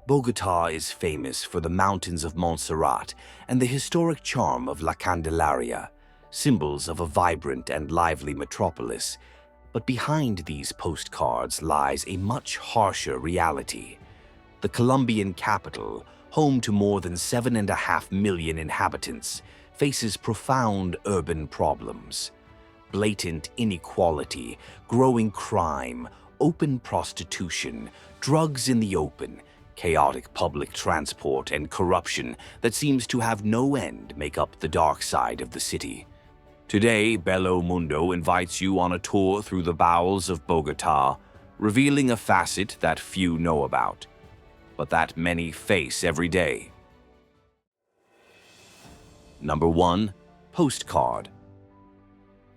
Bogotá is famous for the mountains of Montserrat and the historic charm of La Candelaria, symbols of a vibrant and lively metropolis. But behind these postcards lies a much harsher reality. The Colombian capital, home to more than 7.5 million inhabitants, faces profound urban problems. Blatant inequality, growing crime, open prostitution, drugs in the open, chaotic public transport, and corruption that seems to have no end make up the dark side of the city. Today, Bello Mundo invites you on a tour through the bowels of Bogotá, revealing a facet that few know about, but that many face every day. Number 1. Postcard.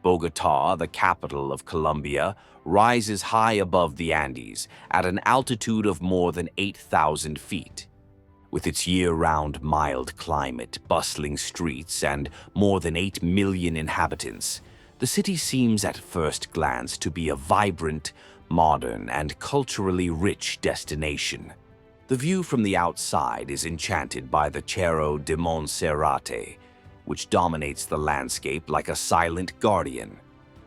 Bogotá, the capital of Colombia, rises high above the Andes at an altitude of more than 8,000 feet. With its year-round mild climate, bustling streets, and more than 8 million inhabitants, the city seems at first glance to be a vibrant, modern, and culturally rich destination. The view from the outside is enchanted by the Cerro de Monserrate, which dominates the landscape like a silent guardian.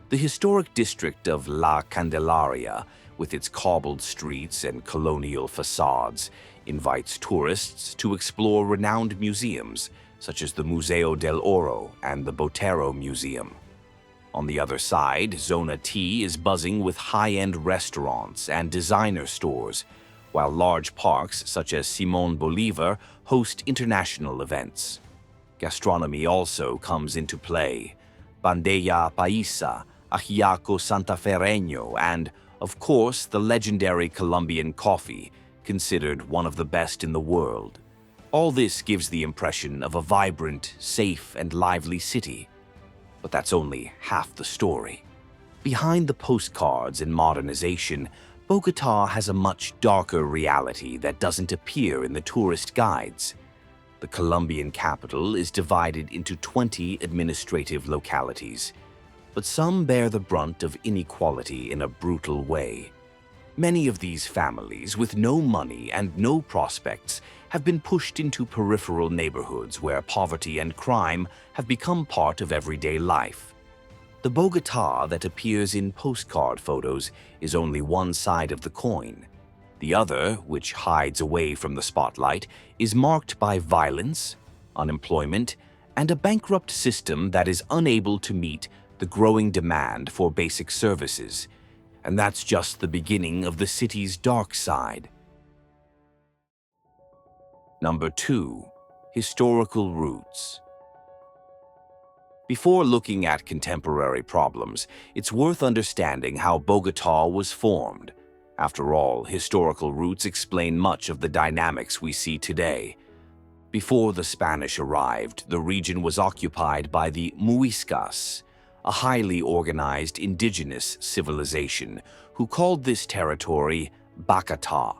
The historic district of La Candelaria, with its cobbled streets and colonial facades, invites tourists to explore renowned museums such as the Museo del Oro and the Botero Museum. On the other side, Zona T is buzzing with high-end restaurants and designer stores, while large parks such as Simón Bolívar host international events. Gastronomy also comes into play. Bandeja paisa, ajiaco santafereño, and, of course, the legendary Colombian coffee, considered one of the best in the world. All this gives the impression of a vibrant, safe, and lively city. But that's only half the story. Behind the postcards and modernization, Bogotá has a much darker reality that doesn't appear in the tourist guides. The Colombian capital is divided into 20 administrative localities, but some bear the brunt of inequality in a brutal way. Many of these families with no money and no prospects have been pushed into peripheral neighborhoods where poverty and crime have become part of everyday life. The Bogotá that appears in postcard photos is only one side of the coin. The other, which hides away from the spotlight, is marked by violence, unemployment, and a bankrupt system that is unable to meet the growing demand for basic services. And that's just the beginning of the city's dark side. Number 2. Historical roots. Before looking at contemporary problems, it's worth understanding how Bogotá was formed. After all, historical roots explain much of the dynamics we see today. Before the Spanish arrived, the region was occupied by the Muiscas, a highly organized indigenous civilization who called this territory Bogotá.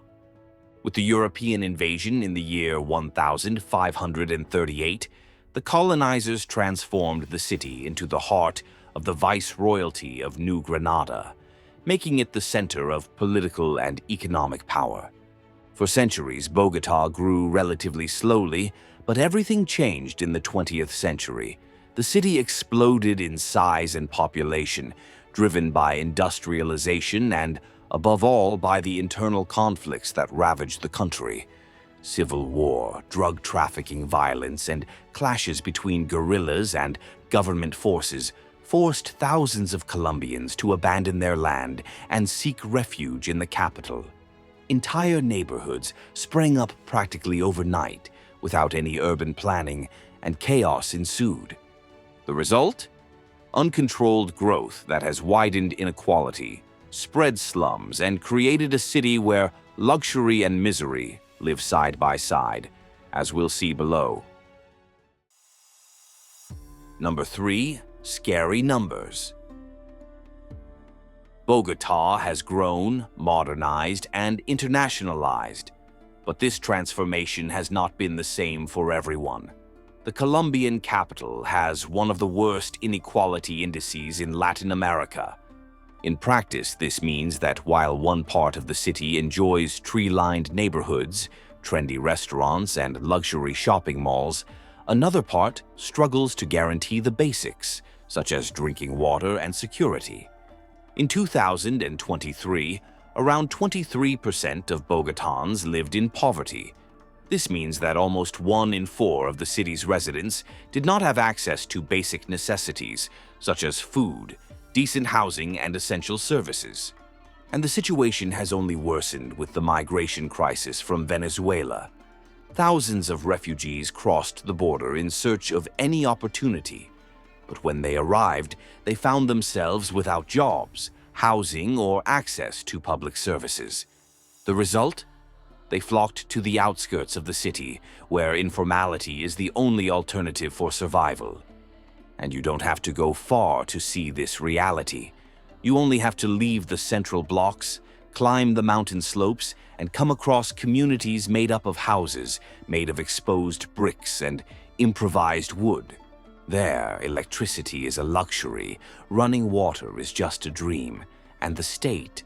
With the European invasion in the year 1538, the colonizers transformed the city into the heart of the viceroyalty of New Granada, making it the center of political and economic power. For centuries, Bogotá grew relatively slowly, but everything changed in the 20th century. The city exploded in size and population, driven by industrialization and, above all, by the internal conflicts that ravaged the country. Civil war, drug trafficking violence, and clashes between guerrillas and government forces forced thousands of Colombians to abandon their land and seek refuge in the capital. Entire neighborhoods sprang up practically overnight without any urban planning, and chaos ensued. The result? Uncontrolled growth that has widened inequality, spread slums, and created a city where luxury and misery live side by side, as we'll see below. Number 3. Scary numbers. Bogotá has grown, modernized, and internationalized, but this transformation has not been the same for everyone. The Colombian capital has one of the worst inequality indices in Latin America. In practice, this means that while one part of the city enjoys tree-lined neighborhoods, trendy restaurants, and luxury shopping malls, another part struggles to guarantee the basics, such as drinking water and security. In 2023, around 23% of Bogotans lived in poverty. This means that almost 1 in 4 of the city's residents did not have access to basic necessities, such as food, decent housing, and essential services. And the situation has only worsened with the migration crisis from Venezuela. Thousands of refugees crossed the border in search of any opportunity. But when they arrived, they found themselves without jobs, housing, or access to public services. The result? They flocked to the outskirts of the city, where informality is the only alternative for survival. And you don't have to go far to see this reality. You only have to leave the central blocks, climb the mountain slopes, and come across communities made up of houses made of exposed bricks and improvised wood. There, electricity is a luxury, running water is just a dream, and the state,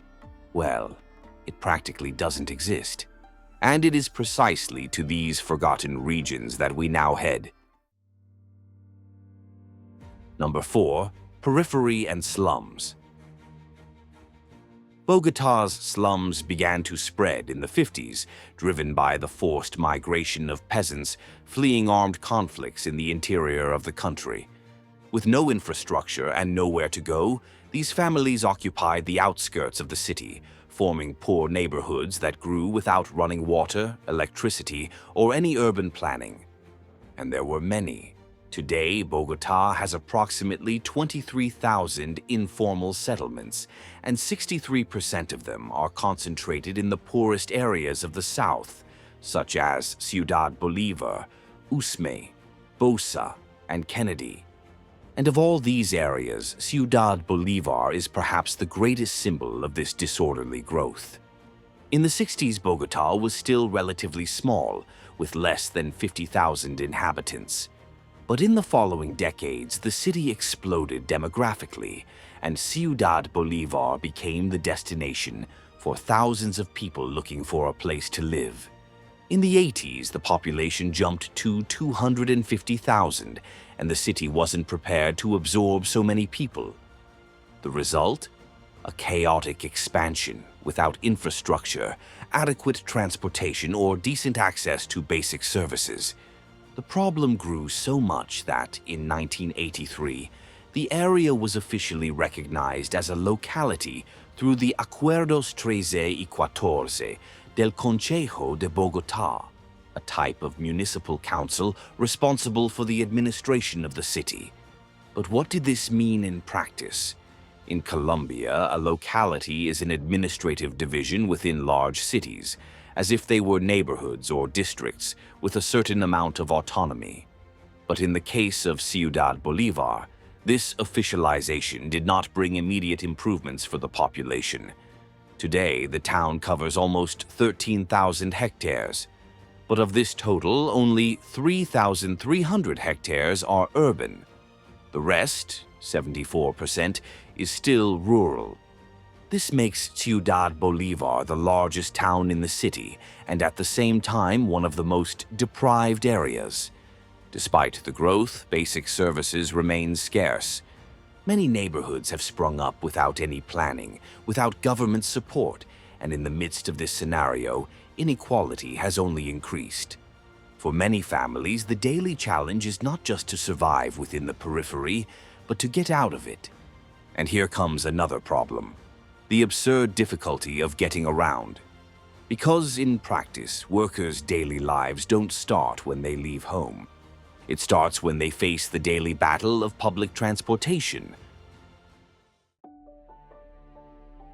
well, it practically doesn't exist. And it is precisely to these forgotten regions that we now head. Number 4. Periphery and slums. Bogotá's slums began to spread in the 50s, driven by the forced migration of peasants fleeing armed conflicts in the interior of the country. With no infrastructure and nowhere to go, these families occupied the outskirts of the city, forming poor neighborhoods that grew without running water, electricity, or any urban planning. And there were many. Today, Bogotá has approximately 23,000 informal settlements, and 63% of them are concentrated in the poorest areas of the south, such as Ciudad Bolívar, Usme, Bosa, and Kennedy. And of all these areas, Ciudad Bolívar is perhaps the greatest symbol of this disorderly growth. In the 60s, Bogotá was still relatively small, with less than 50,000 inhabitants. But in the following decades, the city exploded demographically, and Ciudad Bolívar became the destination for thousands of people looking for a place to live. In the 80s, the population jumped to 250,000, and the city wasn't prepared to absorb so many people. The result? A chaotic expansion without infrastructure, adequate transportation, or decent access to basic services. The problem grew so much that, in 1983, the area was officially recognized as a locality through the Acuerdos 13 y 14 del Consejo de Bogotá, a type of municipal council responsible for the administration of the city. But what did this mean in practice? In Colombia, a locality is an administrative division within large cities, as if they were neighborhoods or districts with a certain amount of autonomy. But in the case of Ciudad Bolívar, this officialization did not bring immediate improvements for the population. Today, the town covers almost 13,000 hectares, but of this total, only 3,300 hectares are urban. The rest, 74%, is still rural. This makes Ciudad Bolívar the largest town in the city and at the same time one of the most deprived areas. Despite the growth, basic services remain scarce. Many neighborhoods have sprung up without any planning, without government support, and in the midst of this scenario, inequality has only increased. For many families, the daily challenge is not just to survive within the periphery, but to get out of it. And here comes another problem: the absurd difficulty of getting around. Because in practice, workers' daily lives don't start when they leave home. It starts when they face the daily battle of public transportation.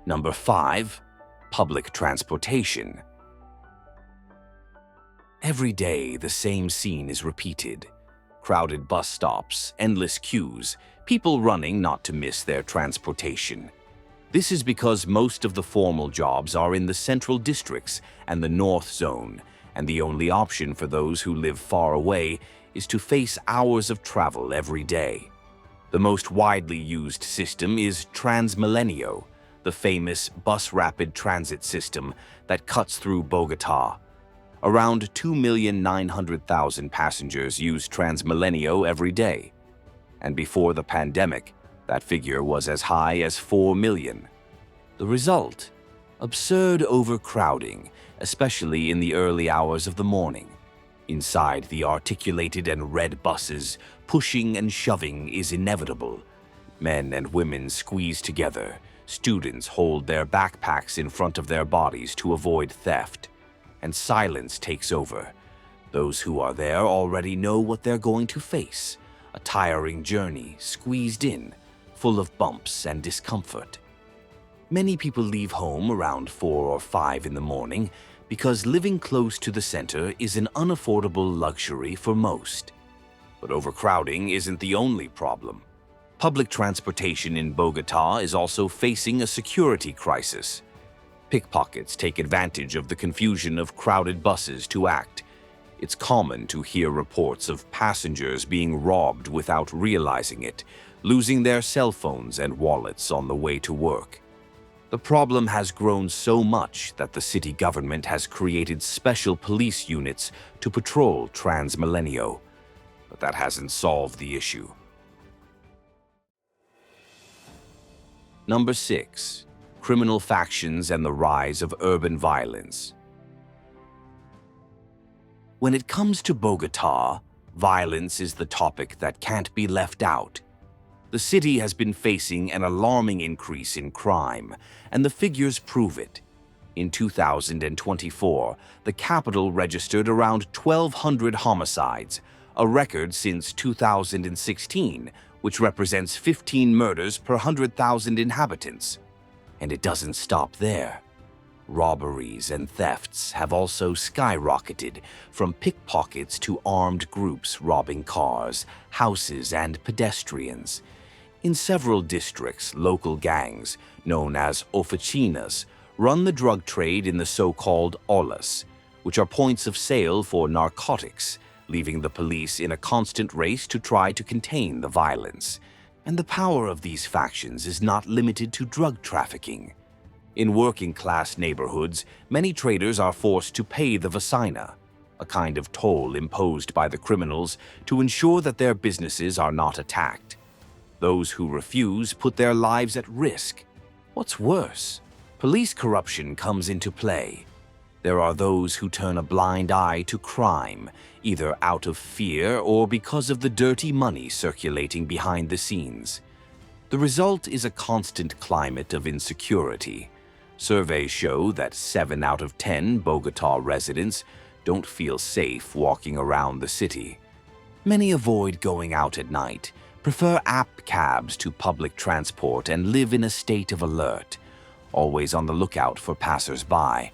Number 5. Public transportation. Every day, the same scene is repeated. Crowded bus stops, endless queues, people running not to miss their transportation. This is because most of the formal jobs are in the central districts and the North Zone, and the only option for those who live far away is to face hours of travel every day. The most widely used system is Transmilenio, the famous bus rapid transit system that cuts through Bogotá. Around 2,900,000 passengers use Transmilenio every day. And before the pandemic, that figure was as high as 4 million. The result? Absurd overcrowding, especially in the early hours of the morning. Inside the articulated and red buses, pushing and shoving is inevitable. Men and women squeeze together. Students hold their backpacks in front of their bodies to avoid theft. And silence takes over. Those who are there already know what they're going to face. A tiring journey, squeezed in, full of bumps and discomfort. Many people leave home around 4 or 5 in the morning because living close to the center is an unaffordable luxury for most. But overcrowding isn't the only problem. Public transportation in Bogotá is also facing a security crisis. Pickpockets take advantage of the confusion of crowded buses to act. It's common to hear reports of passengers being robbed without realizing it, losing their cell phones and wallets on the way to work. The problem has grown so much that the city government has created special police units to patrol Transmilenio. But that hasn't solved the issue. Number 6. Criminal factions and the rise of urban violence. When it comes to Bogotá, violence is the topic that can't be left out. The city has been facing an alarming increase in crime, and the figures prove it. In 2024, the capital registered around 1,200 homicides, a record since 2016, which represents 15 murders per 100,000 inhabitants. And it doesn't stop there. Robberies and thefts have also skyrocketed, from pickpockets to armed groups robbing cars, houses, and pedestrians. In several districts, local gangs, known as oficinas, run the drug trade in the so-called olas, which are points of sale for narcotics, leaving the police in a constant race to try to contain the violence. And the power of these factions is not limited to drug trafficking. In working-class neighborhoods, many traders are forced to pay the vecina, a kind of toll imposed by the criminals to ensure that their businesses are not attacked. Those who refuse put their lives at risk. What's worse, police corruption comes into play. There are those who turn a blind eye to crime, either out of fear or because of the dirty money circulating behind the scenes. The result is a constant climate of insecurity. Surveys show that 7 out of 10 Bogotá residents don't feel safe walking around the city. Many avoid going out at night, prefer app cabs to public transport, and live in a state of alert, always on the lookout for passers-by.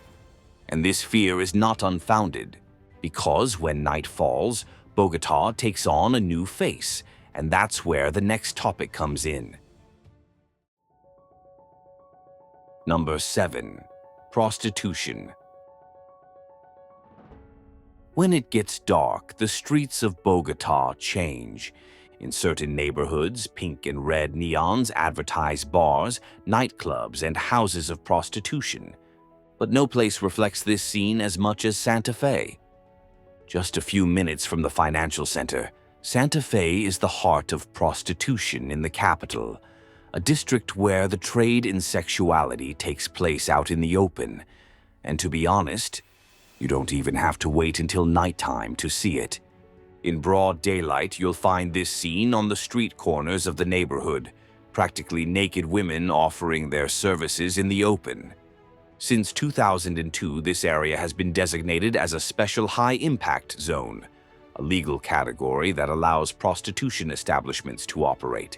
And this fear is not unfounded, because when night falls, Bogotá takes on a new face, and that's where the next topic comes in. Number 7. Prostitution. When it gets dark, the streets of Bogotá change. In certain neighborhoods, pink and red neons advertise bars, nightclubs, and houses of prostitution. But no place reflects this scene as much as Santa Fe. Just a few minutes from the financial center, Santa Fe is the heart of prostitution in the capital, a district where the trade in sexuality takes place out in the open. And to be honest, you don't even have to wait until nighttime to see it. In broad daylight, you'll find this scene on the street corners of the neighborhood, practically naked women offering their services in the open. Since 2002, this area has been designated as a special high-impact zone, a legal category that allows prostitution establishments to operate.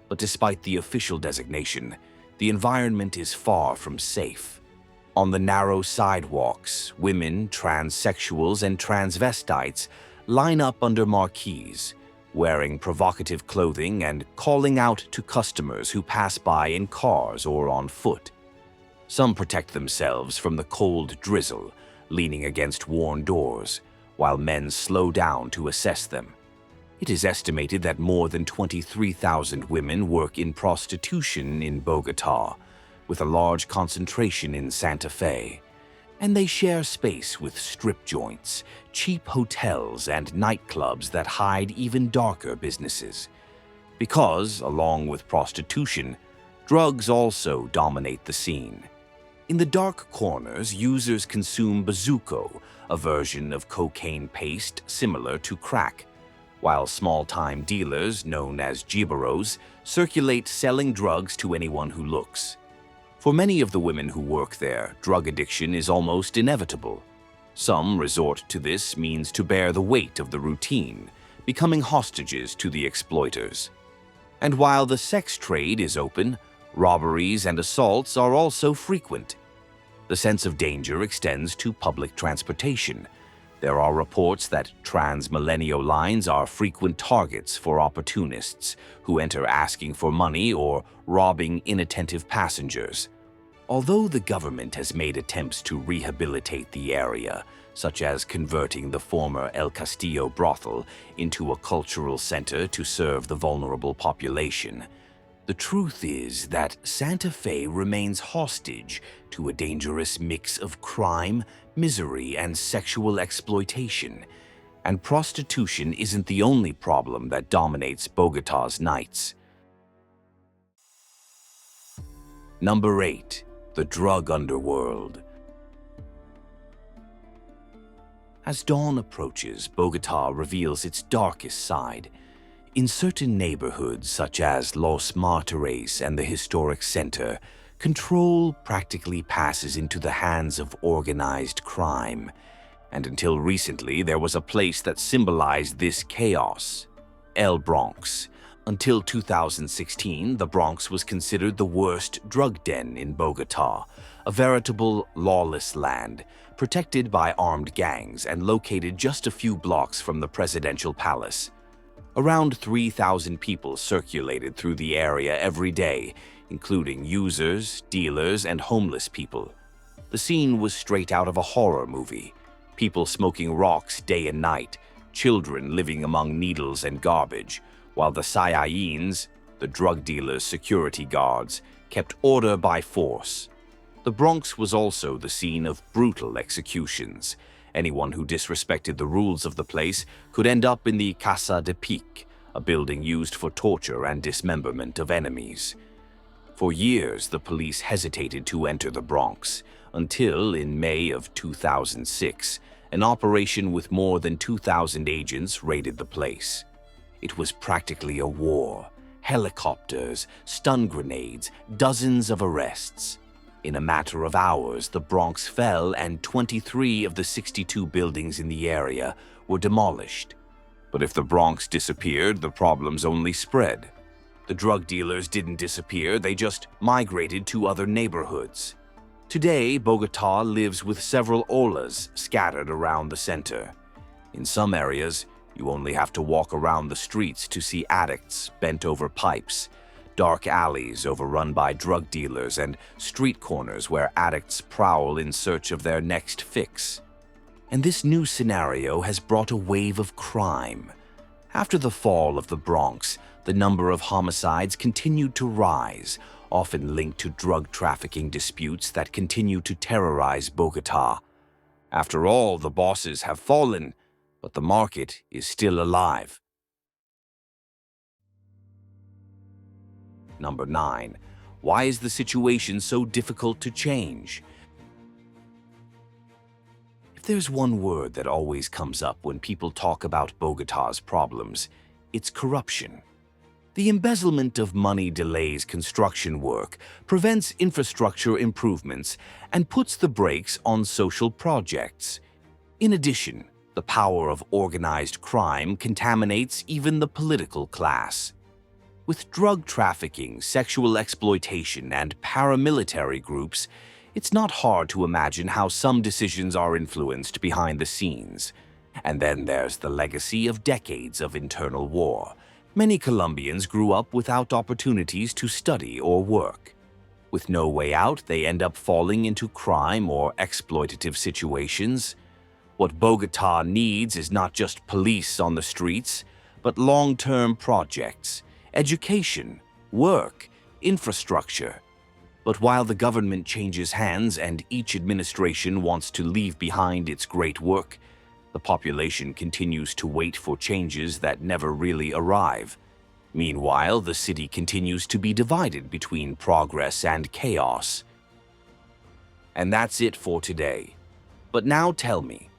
But despite the official designation, the environment is far from safe. On the narrow sidewalks, women, transsexuals, and transvestites line up under marquees, wearing provocative clothing and calling out to customers who pass by in cars or on foot. Some protect themselves from the cold drizzle, leaning against worn doors, while men slow down to assess them. It is estimated that more than 23,000 women work in prostitution in Bogotá, with a large concentration in Santa Fe. And they share space with strip joints, cheap hotels, and nightclubs that hide even darker businesses. Because, along with prostitution, drugs also dominate the scene. In the dark corners, users consume bazuco, a version of cocaine paste similar to crack, while small-time dealers, known as gibaros, circulate selling drugs to anyone who looks. For many of the women who work there, drug addiction is almost inevitable. Some resort to this means to bear the weight of the routine, becoming hostages to the exploiters. And while the sex trade is open, robberies and assaults are also frequent. The sense of danger extends to public transportation. There are reports that trans-millennial lines are frequent targets for opportunists who enter asking for money or robbing inattentive passengers. Although the government has made attempts to rehabilitate the area, such as converting the former El Castillo brothel into a cultural center to serve the vulnerable population, the truth is that Santa Fe remains hostage to a dangerous mix of crime, misery, and sexual exploitation. And prostitution isn't the only problem that dominates Bogotá's nights. Number 8. The drug underworld. As dawn approaches, Bogotá reveals its darkest side. In certain neighborhoods, such as Los Martires and the historic center, control practically passes into the hands of organized crime. And until recently, there was a place that symbolized this chaos: El Bronx. Until 2016, the Bronx was considered the worst drug den in Bogotá, a veritable lawless land, protected by armed gangs and located just a few blocks from the presidential palace. Around 3,000 people circulated through the area every day, including users, dealers, and homeless people. The scene was straight out of a horror movie. People smoking rocks day and night, children living among needles and garbage, while the Saiyajins, the drug dealers' security guards, kept order by force. The Bronx was also the scene of brutal executions. Anyone who disrespected the rules of the place could end up in the Casa de Pique, a building used for torture and dismemberment of enemies. For years, the police hesitated to enter the Bronx, until in May of 2006, an operation with more than 2,000 agents raided the place. It was practically a war. Helicopters, stun grenades, dozens of arrests. In a matter of hours, the Bronx fell and 23 of the 62 buildings in the area were demolished. But if the Bronx disappeared, the problems only spread. The drug dealers didn't disappear, they just migrated to other neighborhoods. Today, Bogotá lives with several olas scattered around the center. In some areas, you only have to walk around the streets to see addicts bent over pipes, dark alleys overrun by drug dealers, and street corners where addicts prowl in search of their next fix. And this new scenario has brought a wave of crime. After the fall of the Bronx, the number of homicides continued to rise, often linked to drug trafficking disputes that continue to terrorize Bogotá. After all, the bosses have fallen, but the market is still alive. Number 9. Why is the situation so difficult to change? If there's one word that always comes up when people talk about Bogotá's problems, it's corruption. The embezzlement of money delays construction work, prevents infrastructure improvements, and puts the brakes on social projects. In addition, the power of organized crime contaminates even the political class. With drug trafficking, sexual exploitation, and paramilitary groups, it's not hard to imagine how some decisions are influenced behind the scenes. And then there's the legacy of decades of internal war. Many Colombians grew up without opportunities to study or work. With no way out, they end up falling into crime or exploitative situations. What Bogotá needs is not just police on the streets, but long-term projects, education, work, infrastructure. But while the government changes hands and each administration wants to leave behind its great work, the population continues to wait for changes that never really arrive. Meanwhile, the city continues to be divided between progress and chaos. And that's it for today. But now tell me,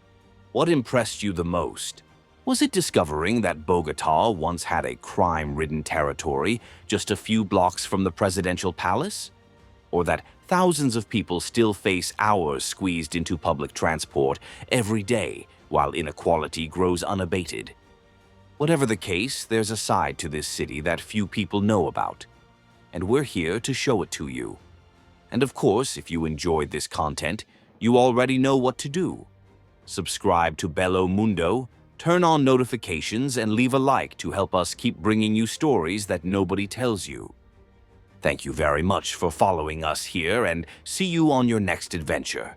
what impressed you the most? Was it discovering that Bogotá once had a crime-ridden territory just a few blocks from the presidential palace? Or that thousands of people still face hours squeezed into public transport every day while inequality grows unabated? Whatever the case, there's a side to this city that few people know about, and we're here to show it to you. And of course, if you enjoyed this content, you already know what to do. Subscribe to Bello Mundo, turn on notifications, and leave a like to help us keep bringing you stories that nobody tells you. Thank you very much for following us here, and see you on your next adventure.